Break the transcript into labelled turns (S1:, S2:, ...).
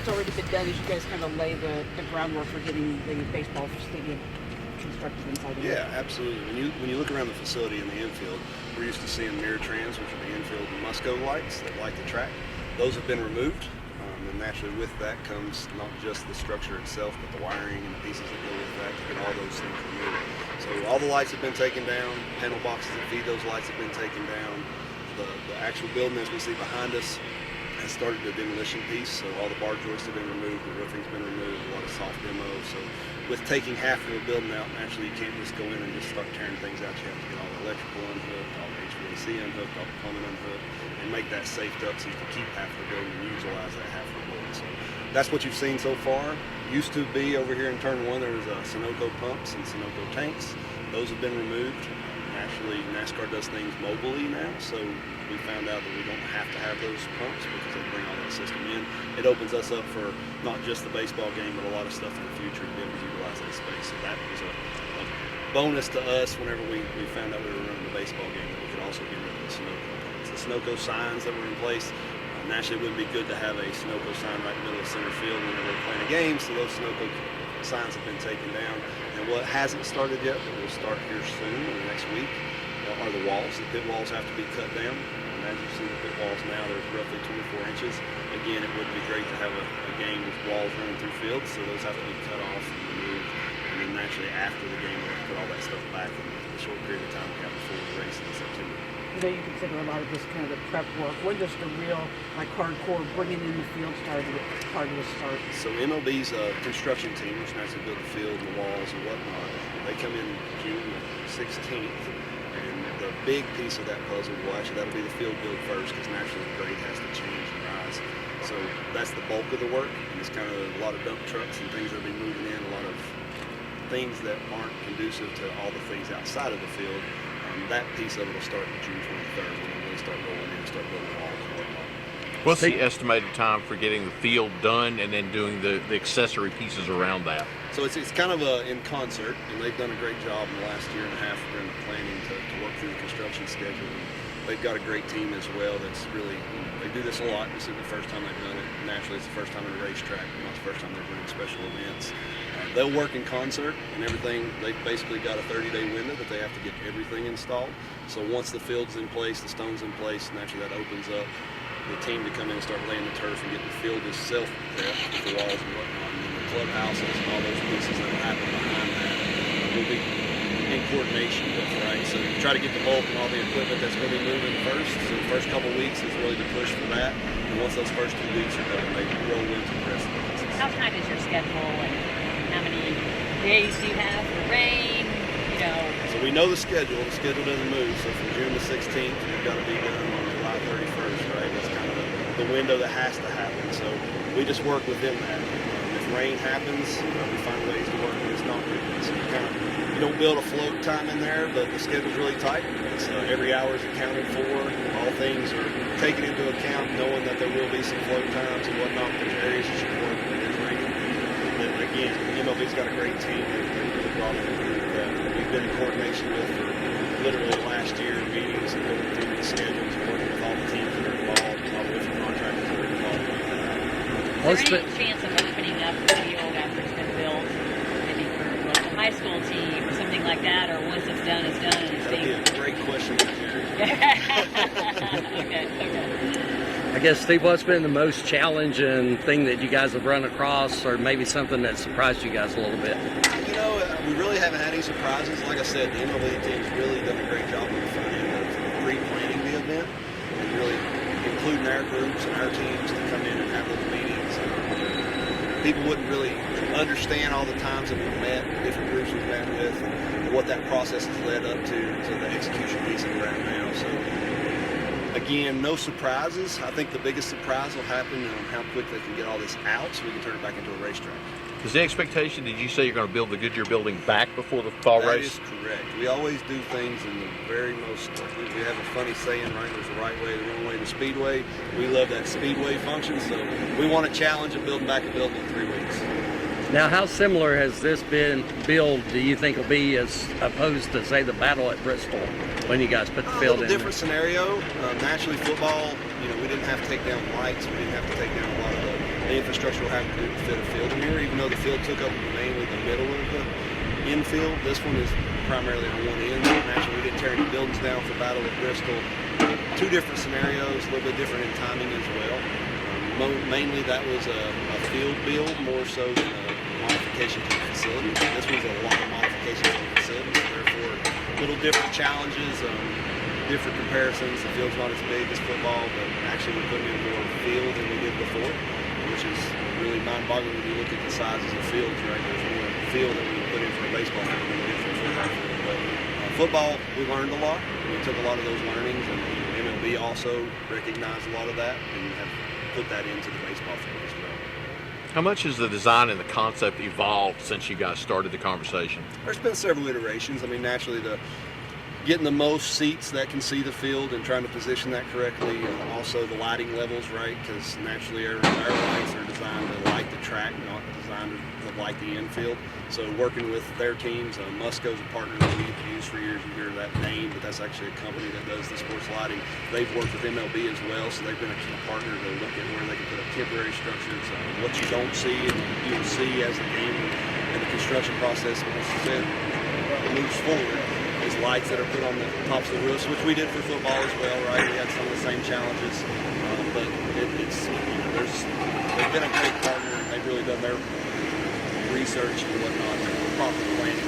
S1: that's already been done as you guys kind of lay the groundwork for getting the baseball stadium constructed inside of it?
S2: Yeah, absolutely. When you look around the facility in the infield, we're used to seeing mirror trans, which are the infield Musco lights that light the track. Those have been removed, and naturally with that comes not just the structure itself, but the wiring and the pieces that go with that to get all those things removed. So all the lights have been taken down, panel boxes that feed those lights have been taken down. The actual building, as we see behind us, has started the demolition piece, so all the bar joists have been removed, the roofing's been removed, a lot of soft demo. So with taking half of a building out, naturally you can't just go in and just start tearing things out. You have to get all the electrical unhooked, all the HVAC unhooked, all the plumbing unhooked, and make that safed up so you can keep half of the building and utilize that half of the building. So that's what you've seen so far. Used to be over here in turn one, there was Sunoco pumps and Sunoco tanks. Those have been removed. Actually, NASCAR does things mobilely now, so we found out that we don't have to have those pumps because they bring all that system in. It opens us up for not just the baseball game, but a lot of stuff in the future to be able to utilize that space. So that was a bonus to us whenever we found out we were running the baseball game, that we could also get rid of the Sunoco pumps. The Sunoco signs that were in place, naturally it wouldn't be good to have a Sunoco sign right in the middle of center field whenever we're playing a game, so those Sunoco signs have been taken down. And what hasn't started yet, but will start here soon in the next week, are the walls. The pit walls have to be cut down. And as you see the pit walls now, they're roughly 24 inches. Again, it would be great to have a game with walls running through fields, so those have to be cut off and removed. And then naturally after the game, we have to put all that stuff back in the short period of time we have before the race in September.
S1: You know, you consider a lot of this kind of the prep work. When does the real, like, hardcore bringing in the field part of this start?
S2: So MLB's construction team, which naturally build the field and the walls and whatnot, they come in June 16th, and the big piece of that puzzle that'll be the field build first, because naturally the grade has to change and rise. So that's the bulk of the work, and it's kind of a lot of dump trucks and things that'll be moving in, a lot of things that aren't conducive to all the things outside of the field. That piece of it will start June 23rd when they really start rolling in and start building walls and whatnot.
S3: What's the estimated time for getting the field done and then doing the accessory pieces around that?
S2: So it's kind of in concert, and they've done a great job in the last year and a half during the planning to work through the construction schedule. They've got a great team as well that's really, they do this a lot. This isn't the first time they've done it. Naturally, it's the first time in a racetrack, not the first time they're doing special events. They'll work in concert and everything. They've basically got a 30-day window that they have to get everything installed. So once the field's in place, the stone's in place, naturally that opens up the team to come in and start laying the turf and get the field itself prepped with the walls and whatnot. And then the clubhouses and all those pieces that will happen behind that will be in coordination with, right? So you try to get the bulk and all the equipment that's going to be moving first. So the first couple of weeks is really the push for that. And once those first 2 weeks are done, they roll into the rest of the pieces.
S4: How tight is your schedule, and how many days do you have for rain? You know.
S2: So we know the schedule. The schedule doesn't move. So from June the 16th, we've got to be done on July 31st, right? That's kind of the window that has to happen. So we just work within that. If rain happens, we find ways to work when it's not raining. So you don't build a float time in there, but the schedule's really tight. It's, every hour is accounted for. All things are taken into account, knowing that there will be some float times and whatnot. There's areas you should work when it's raining. But again, MLB's got a great team. They've really brought in a group that we've been in coordination with for literally the last year, meetings and going through the schedules and working with all the teams that are involved and all the different contractors that are involved with that.
S4: Is there any chance of opening up the field after it's been built, maybe for like a high school team or something like that, or once it's done, it's done? And
S2: That'd be a great question for Jerry.
S4: Okay.
S5: I guess, Steve, what's been the most challenging thing that you guys have run across, or maybe something that surprised you guys a little bit?
S2: You know, we really haven't had any surprises. Like I said, the MLB team's really done a great job on the front end of pre-planning the event and really including our groups and our teams to come in and have those meetings. People wouldn't really understand all the times that we've met, the different groups we've met with, and what that process has led up to the execution piece that we're at now. So, again, no surprises. I think the biggest surprise will happen on how quick they can get all this out so we can turn it back into a racetrack.
S3: Is the expectation, did you say you're going to build the Goodyear building back before the fall race?
S2: That is correct. We always do things in the very most, we have a funny saying, right? There's a right way, the wrong way to Speedway. We love that Speedway function, so we want to challenge of building back a building in 3 weeks.
S5: Now, how similar has this been build, do you think, will be as opposed to, say, the battle at Bristol when you guys put the field in?
S2: A little different scenario. Naturally, football, we didn't have to take down lights. We didn't have to take down a lot of the the infrastructure will have to do to fit a field in here. Even though the field took up mainly the middle of the infield, this one is primarily on one end. Naturally, we didn't tear any buildings down for Battle of Bristol. Two different scenarios, a little bit different in timing as well. Mainly that was a field build more so than a modification to the facility. This was a lot of modifications to the facility, so therefore a little different challenges, different comparisons. The field's not as big as football, but actually we're putting in more field than we did before, which is really mind-boggling when you look at the sizes of fields, right? There's more field that we put in for a baseball field than we did for a football field. But football, we learned a lot. We took a lot of those learnings, and MLB also recognized a lot of that and have put that into the baseball field as well.
S3: How much has the design and the concept evolved since you guys started the conversation?
S2: There's been several iterations. I mean, naturally, getting the most seats that can see the field and trying to position that correctly, and also the lighting levels, right? Because naturally, our lights are designed to light the track, not designed to light the infield. So working with their teams, Musco's a partner that we've used for years. You hear that name, but that's actually a company that does the sports lighting. They've worked with MLB as well, so they've been a key partner to look at where they can put up temporary structures. What you don't see and you will see as the game and the construction process moves forward is lights that are put on the tops of the roofs, which we did for football as well, right? We had some of the same challenges, but they've been a great partner, and they've really done their research and whatnot, proper planning.